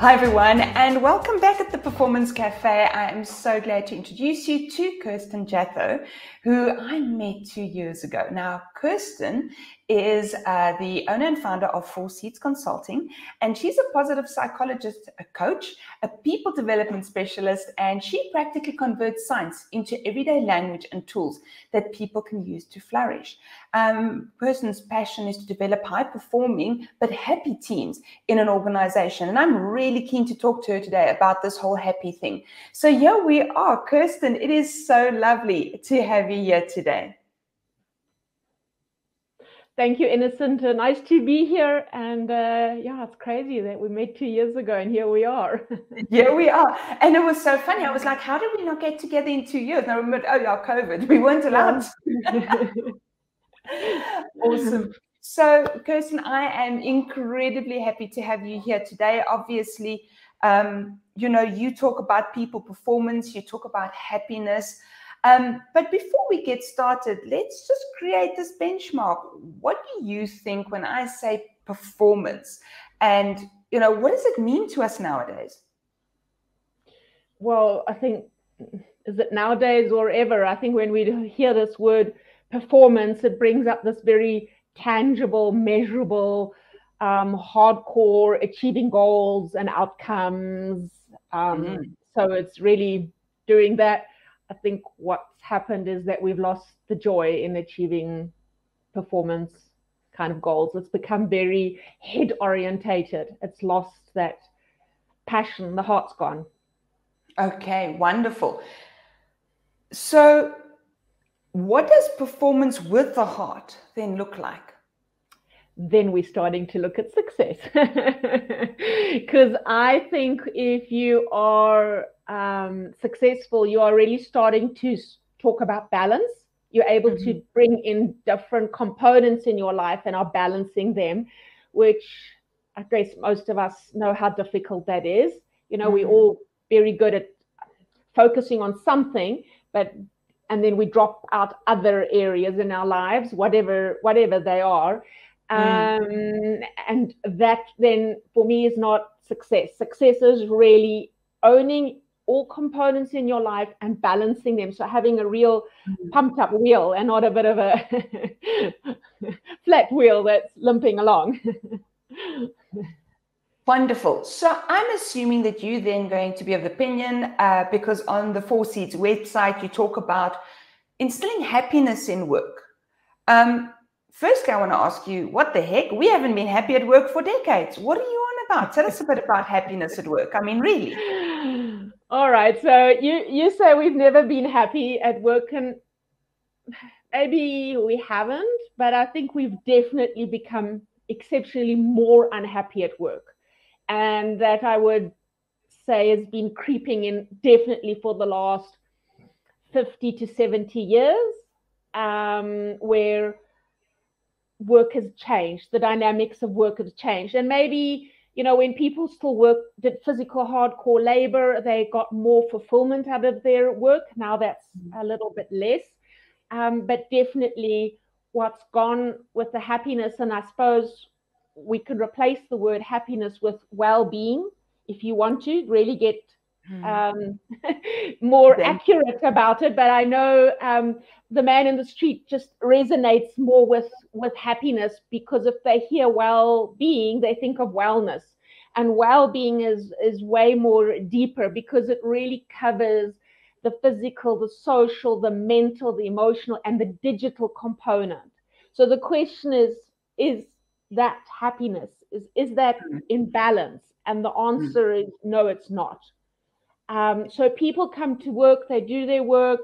Hi everyone, and welcome back at the Performance Café. I am so glad to introduce you to Kerstin Jatho, who I met 2 years ago. Now, Kerstin is the owner and founder of Four Seats Consulting, and she's a positive psychologist, a coach, a people development specialist, and she practically converts science into everyday language and tools that people can use to flourish. Kerstin's passion is to develop high-performing but happy teams in an organization, and I'm really keen to talk to her today about this whole happy thing. So here we are, Kerstin. It is so lovely to have you here today. Thank you, Innocente. Nice to be here. And yeah, it's crazy that we met 2 years ago and here we are. Here we are. And it was so funny. I was like, how did we not get together in 2 years? And I remember, oh yeah, COVID. We weren't allowed. Awesome. So, Kerstin, I am incredibly happy to have you here today. Obviously, you talk about people performance, you talk about happiness. But before we get started, let's just create this benchmark. What do you think when I say performance? And, what does it mean to us nowadays? Well, I think, is it nowadays or ever? I think when we hear this word performance, it brings up this very tangible, measurable, hardcore achieving goals and outcomes. So it's really doing that. I think what's happened is that we've lost the joy in achieving performance kind of goals. It's become very head orientated. It's lost that passion. The heart's gone. Okay, wonderful. So what does performance with the heart then look like? Then we're starting to look at success. Because I think if you are successful, you are really starting to talk about balance. You're able to bring in different components in your life and are balancing them, which I guess most of us know how difficult that is. We're all very good at focusing on something, and then we drop out other areas in our lives, whatever they are. And that then for me is not success. Success is really owning all components in your life and balancing them. So having a real pumped up wheel and not a bit of a flat wheel that's limping along. Wonderful. So I'm assuming that you're then going to be of the opinion, because on the Four Seats website, you talk about instilling happiness in work. Firstly, I want to ask you, what the heck? We haven't been happy at work for decades. What are you on about? Tell us a bit about happiness at work. I mean, really. All right. So you say we've never been happy at work, and maybe we haven't, but I think we've definitely become exceptionally more unhappy at work. And that I would say has been creeping in definitely for the last 50 to 70 years, where work has changed, the dynamics of work has changed. And maybe, when people still did physical hardcore labor, they got more fulfillment out of their work. Now that's a little bit less. But definitely what's gone with the happiness, and I suppose we could replace the word happiness with well-being if you want to really get more accurate about it. But I know the man in the street just resonates more with happiness, because if they hear well-being, they think of wellness. And well-being is way more deeper, because it really covers the physical, the social, the mental, the emotional, and the digital component. So the question is that happiness? Is that in balance? And the answer is no, it's not. So people come to work, they do their work.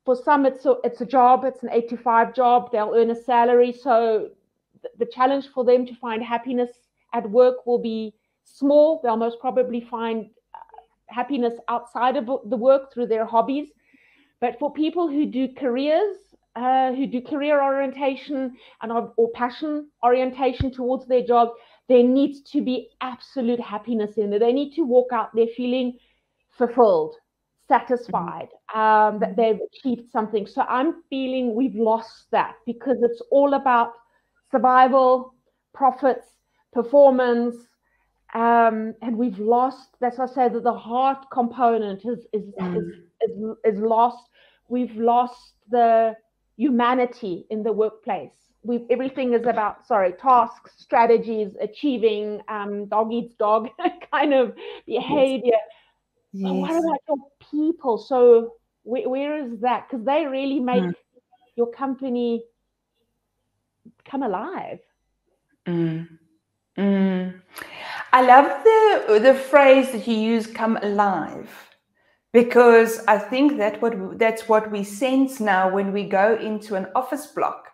For some, it's a job, it's an 8-to-5 job, they'll earn a salary. So the challenge for them to find happiness at work will be small. They'll most probably find happiness outside of the work through their hobbies. But for people who do careers, who do career orientation or passion orientation towards their job, there needs to be absolute happiness in there. They need to walk out there feeling fulfilled, satisfied, that they've achieved something. So I'm feeling we've lost that, because it's all about survival, profits, performance, And we've lost. That's why I say that the heart component is lost. We've lost the humanity in the workplace. Everything is about tasks, strategies, achieving, dog eats dog kind of behavior. Yes. But what about your people? So where is that? Because they really make your company come alive. I love the phrase that you use, "come alive," because I think that's what we sense now when we go into an office block,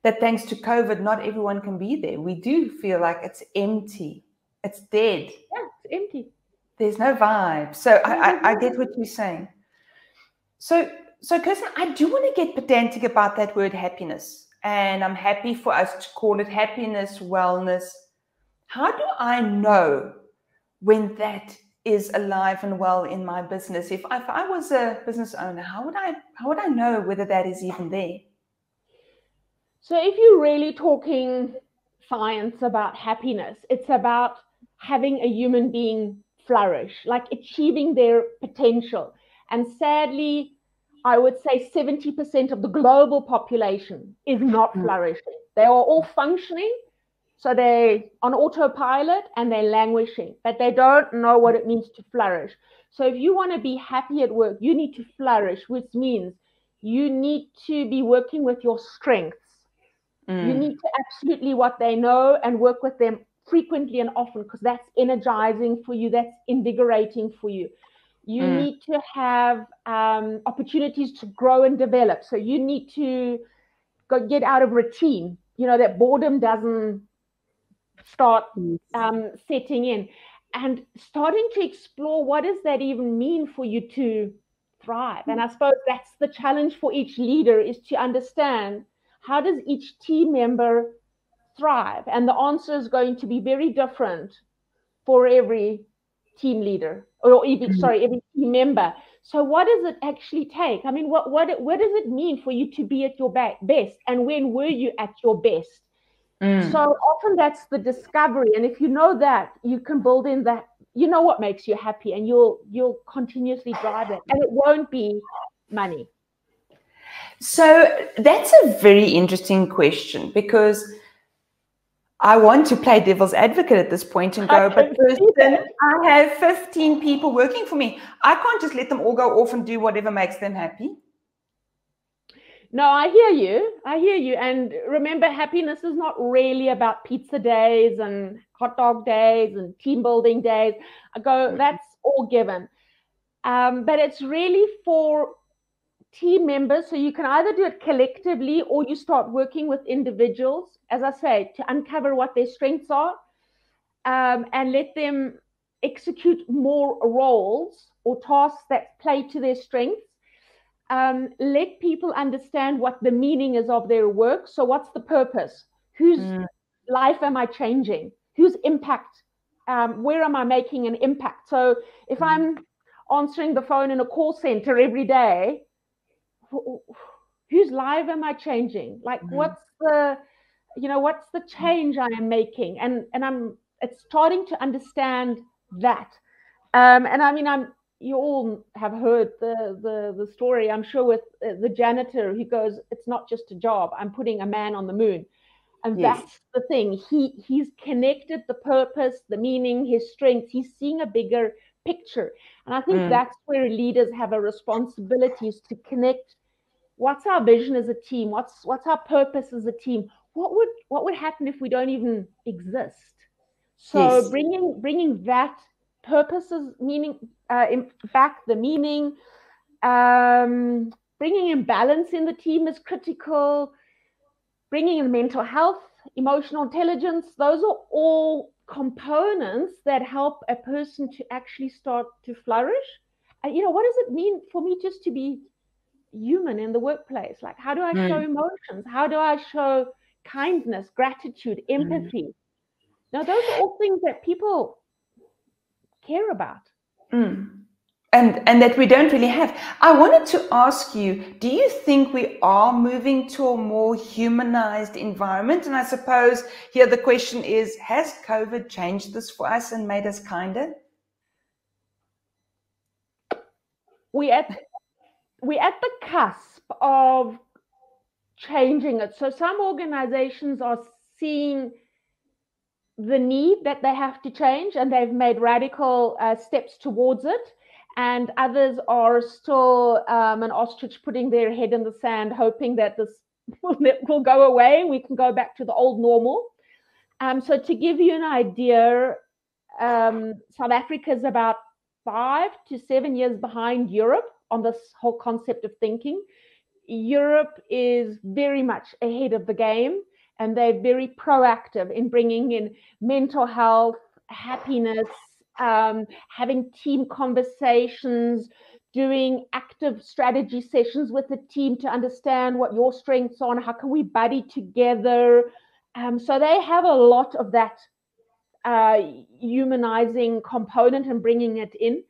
that thanks to COVID, not everyone can be there. We do feel like it's empty. It's dead. Yeah, it's empty. There's no vibe. So I get what you're saying. So Kerstin, I do want to get pedantic about that word happiness. And I'm happy for us to call it happiness, wellness. How do I know when that is alive and well in my business? If I was a business owner, how would I know whether that is even there? So if you're really talking science about happiness, it's about having a human being flourish, like achieving their potential. And sadly, I would say 70% of the global population is not flourishing. They are all functioning, so they're on autopilot and they're languishing, but they don't know what it means to flourish. So if you want to be happy at work, you need to flourish, which means you need to be working with your strengths. You need to absolutely what they know and work with them frequently and often, because that's energizing for you, that's invigorating for you. You need to have opportunities to grow and develop. So you need to get out of routine, that boredom doesn't start setting in, and starting to explore what does that even mean for you to thrive. And I suppose that's the challenge for each leader, is to understand, how does each team member thrive? And the answer is going to be very different for every team leader, or every team member. So what does it actually take? I mean, what does it mean for you to be at your best? And when were you at your best? So often that's the discovery. And if you know that, you can build in that, what makes you happy, and you'll continuously drive that. And it won't be money. So that's a very interesting question, because I want to play devil's advocate at this point and go, but Kerstin, I have 15 people working for me. I can't just let them all go off and do whatever makes them happy. No, I hear you. And remember, happiness is not really about pizza days and hot dog days and team building days. That's all given. But it's really for team members. So you can either do it collectively, or you start working with individuals, as I say, to uncover what their strengths are, and let them execute more roles or tasks that play to their strengths. Let people understand what the meaning is of their work. So what's the purpose? Whose life am I changing? Whose impact? Where am I making an impact? So if I'm answering the phone in a call center every day, whose life am I changing? Like, what's the change I am making? And it's starting to understand that. And I mean, you all have heard the story, I'm sure, with the janitor who goes, it's not just a job, I'm putting a man on the moon. And that's the thing. He's connected the purpose, the meaning, his strengths. He's seeing a bigger picture. And I think that's where leaders have a responsibility, is to connect. What's our vision as a team? What's our purpose as a team? What would happen if we don't even exist? So bringing that purposes, meaning, back, the meaning, bringing in balance in the team is critical. Bringing in mental health, emotional intelligence, those are all components that help a person to actually start to flourish. What does it mean for me just to be human in the workplace? Like, how do I show emotions? How do I show kindness, gratitude, empathy? Now, those are all things that people care about. and that we don't really have. I wanted to ask you, do you think we are moving to a more humanized environment? And I suppose here the question is, has COVID changed this for us and made us kinder? We're at the cusp of changing it. So some organizations are seeing the need that they have to change, and they've made radical steps towards it. And others are still an ostrich putting their head in the sand, hoping that this will go away. We can go back to the old normal. So to give you an idea, South Africa is about 5 to 7 years behind Europe on this whole concept of thinking. Europe is very much ahead of the game, and they're very proactive in bringing in mental health, happiness, having team conversations, doing active strategy sessions with the team to understand what your strengths are and how can we buddy together. So they have a lot of that humanizing component and bringing it in.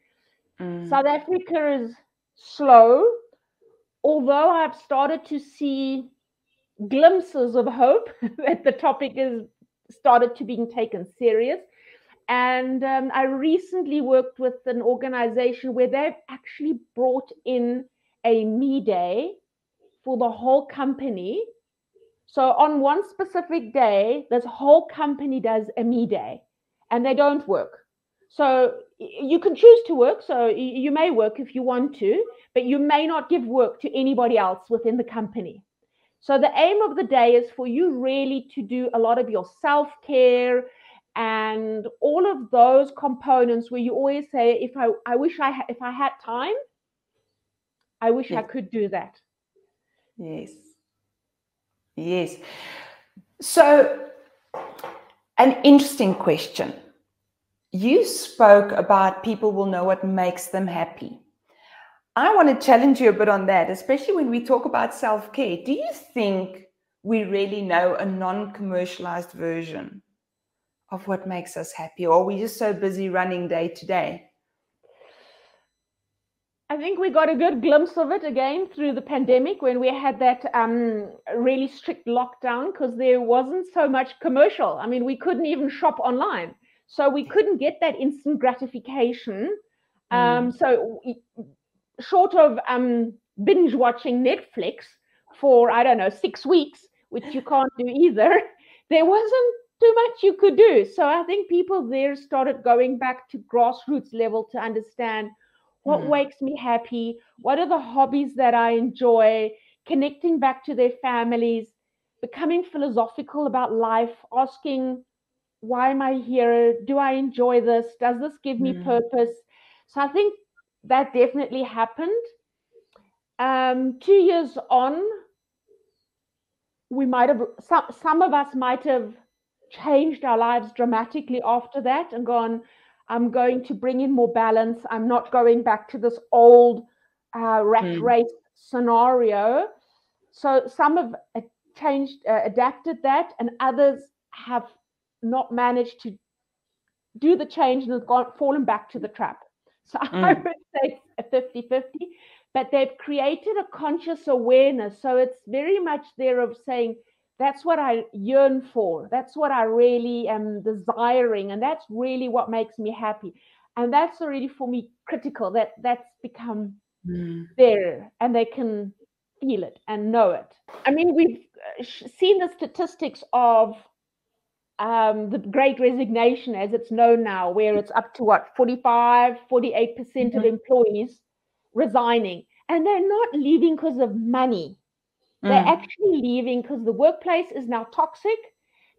South Africa is slow, although I've started to see glimpses of hope that the topic is started to being taken serious. And I recently worked with an organization where they've actually brought in a me day for the whole company. So on one specific day, this whole company does a me day, and they don't work. So you can choose to work. So you may work if you want to, but you may not give work to anybody else within the company. So the aim of the day is for you really to do a lot of your self-care and all of those components where you always say, if I had time, I wish I could do that. Yes. Yes. So an interesting question. You spoke about people will know what makes them happy. I want to challenge you a bit on that, especially when we talk about self-care. Do you think we really know a non-commercialized version of what makes us happy, or are we just so busy running day to day? I think we got a good glimpse of it again through the pandemic when we had that really strict lockdown, because there wasn't so much commercial. I mean, we couldn't even shop online. So we couldn't get that instant gratification. So short of binge watching Netflix for, I don't know, 6 weeks, which you can't do either, there wasn't too much you could do. So I think people there started going back to grassroots level to understand what makes me happy, what are the hobbies that I enjoy, connecting back to their families, becoming philosophical about life, asking, why am I here? Do I enjoy this? Does this give me purpose? So I think that definitely happened. 2 years on, we might have, some of us might have changed our lives dramatically after that and gone, I'm going to bring in more balance. I'm not going back to this old rat race scenario. So some have changed, adapted that, and others have not managed to do the change and have fallen back to the trap. So I would say a 50-50, but they've created a conscious awareness. So it's very much there of saying, that's what I yearn for. That's what I really am desiring. And that's really what makes me happy. And that's already for me critical, that's become there and they can feel it and know it. I mean, we've seen the statistics of the Great Resignation, as it's known now, where it's up to 48% of employees resigning. And they're not leaving because of money. They're actually leaving because the workplace is now toxic.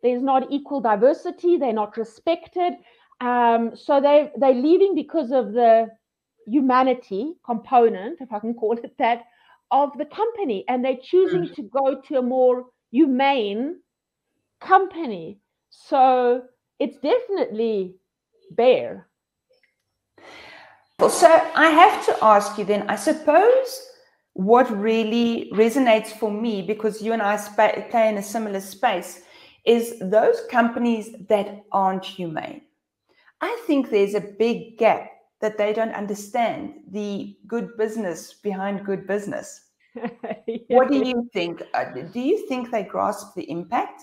There's not equal diversity. They're not respected. So they're leaving because of the humanity component, if I can call it that, of the company. And they're choosing to go to a more humane company. So it's definitely bare. So I have to ask you then, I suppose what really resonates for me, because you and I play in a similar space, is those companies that aren't humane. I think there's a big gap that they don't understand the good business behind good business. What do you think? Do you think they grasp the impact?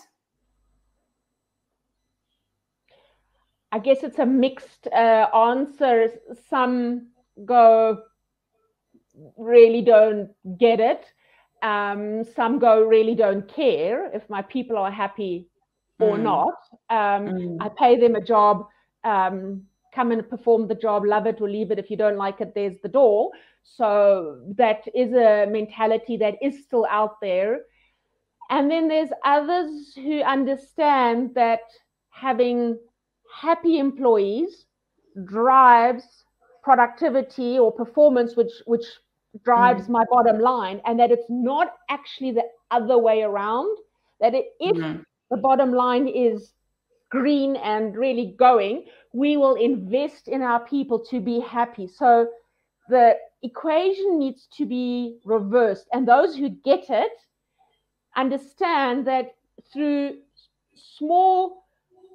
I guess it's a mixed answer. Some go, really don't get it. Some go, really don't care if my people are happy or not. I pay them a job, come and perform the job, love it or leave it. If you don't like it, there's the door. So that is a mentality that is still out there. And then there's others who understand that having happy employees drives productivity or performance, which drives my bottom line, and that it's not actually the other way around, that if the bottom line is green and really going, we will invest in our people to be happy. So the equation needs to be reversed, and those who get it understand that through small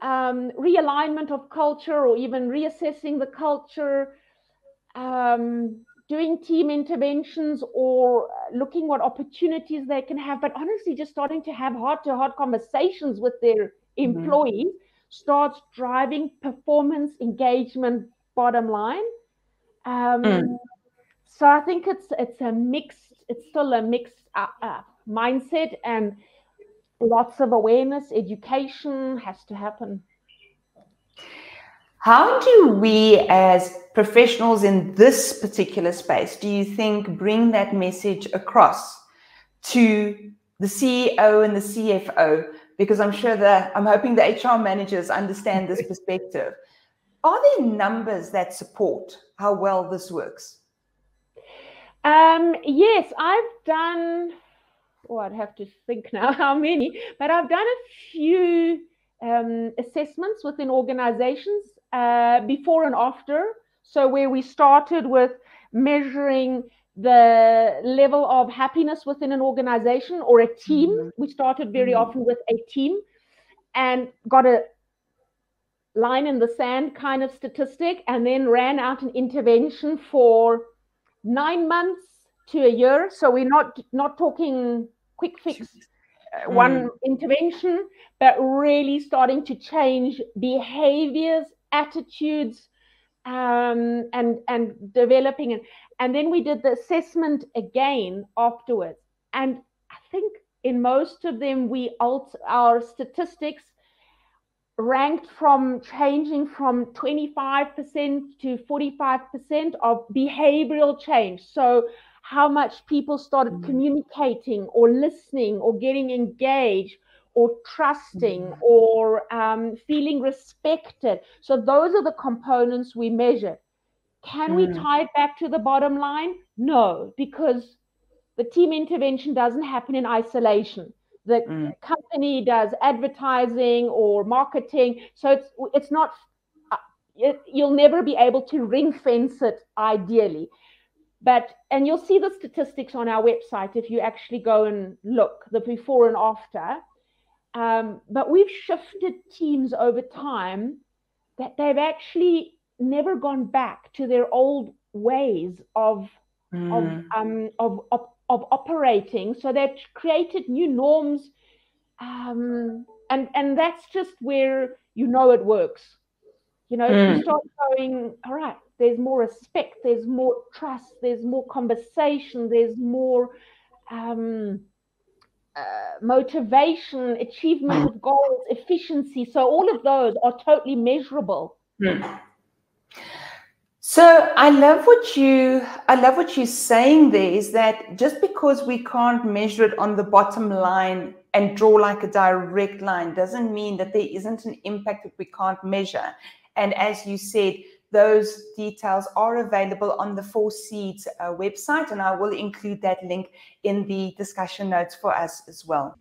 realignment of culture, or even reassessing the culture, doing team interventions, or looking what opportunities they can have, but honestly just starting to have heart-to-heart conversations with their employees starts driving performance, engagement, bottom line. So I think it's still a mixed mindset, and lots of awareness, education has to happen. How do we as professionals in this particular space, do you think, bring that message across to the CEO and the CFO? Because I'm hoping the HR managers understand this perspective. Are there numbers that support how well this works? Yes, I've done, I'd have to think now how many, but I've done a few assessments within organizations, before and after. So where we started with measuring the level of happiness within an organization or a team. We started very often with a team and got a line in the sand kind of statistic, and then ran out an intervention for 9 months to a year. So we're not talking quick fix, one intervention, but really starting to change behaviors, attitudes, and developing it. And then we did the assessment again afterwards. And I think in most of them, our statistics ranked from changing from 25% to 45% of behavioral change. So how much people started communicating or listening or getting engaged or trusting or feeling respected. So those are the components we measure. Can we tie it back to the bottom line? No, because the team intervention doesn't happen in isolation. The company does advertising or marketing. So it's not, you'll never be able to ring fence it ideally. And you'll see the statistics on our website if you actually go and look, the before and after. But we've shifted teams over time that they've actually never gone back to their old ways of operating. So they've created new norms, and that's just where it works. If you start going, all right, there's more respect, there's more trust, there's more conversation, there's more motivation, achievement of goals, efficiency. So all of those are totally measurable. So I love what you're saying there, is that just because we can't measure it on the bottom line and draw like a direct line doesn't mean that there isn't an impact that we can't measure. And as you said, those details are available on the 4 Seeds website, and I will include that link in the discussion notes for us as well.